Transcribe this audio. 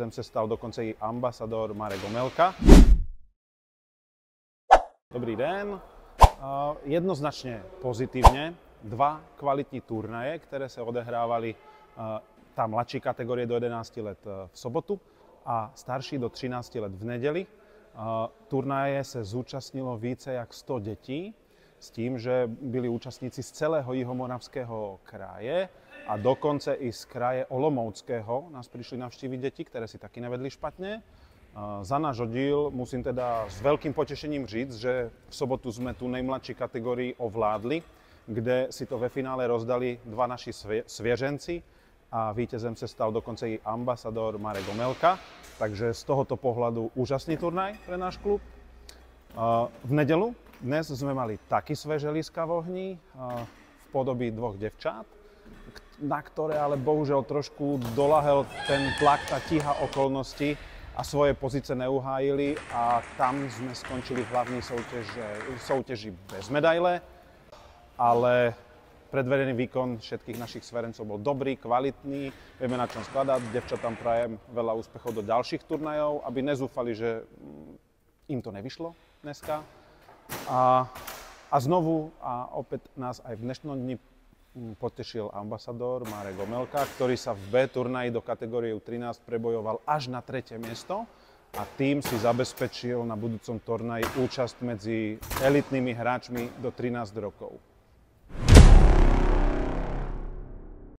Jsem se stal dokonce i ambasador Marek Omelka. Dobrý den. Jednoznačně pozitivně. Dva kvalitní turnaje, které se odehrávaly ta mladší kategorie do 11 let v sobotu a starší do 13 let v neděli. Turnaje se zúčastnilo více jak 100 dětí s tím, že byli účastníci z celého Jihomoravského kraje a dokonce i z kraje Olomouckého nás prišli navštíviť deti, ktoré si taky nevedli špatne. Za náš oddíl musím teda s veľkým potešením říct, že v sobotu sme tú nejmladší kategórii ovládli, kde si to ve finále rozdali dva naši svěřenci a vítězem se stal dokonce i ambasador Marek Omelka. Takže z tohoto pohľadu úžasný turnaj pre náš klub. V nedělu dnes sme mali taky své želízka v ohni v podobě dvoch devčat, na ktoré ale bohužel trošku dolahel ten tlak, tá tíha okolností a svoje pozice neuhájili a tam sme skončili v hlavní soutěži bez medaile, ale predvedený výkon všetkých našich svěřenců bol dobrý, kvalitný, vieme na čom skladať, devčatám prajem veľa úspechov do ďalších turnajov, aby nezúfali, že im to nevyšlo dneska. A znovu a opäť nás aj v dnešnom dni potešil ambasador Marek Omelka, ktorý sa v B turnaji do kategórie U13 prebojoval až na 3. miesto a tým si zabezpečil na budúcom turnaji účasť medzi elitnými hráčmi do 13 rokov.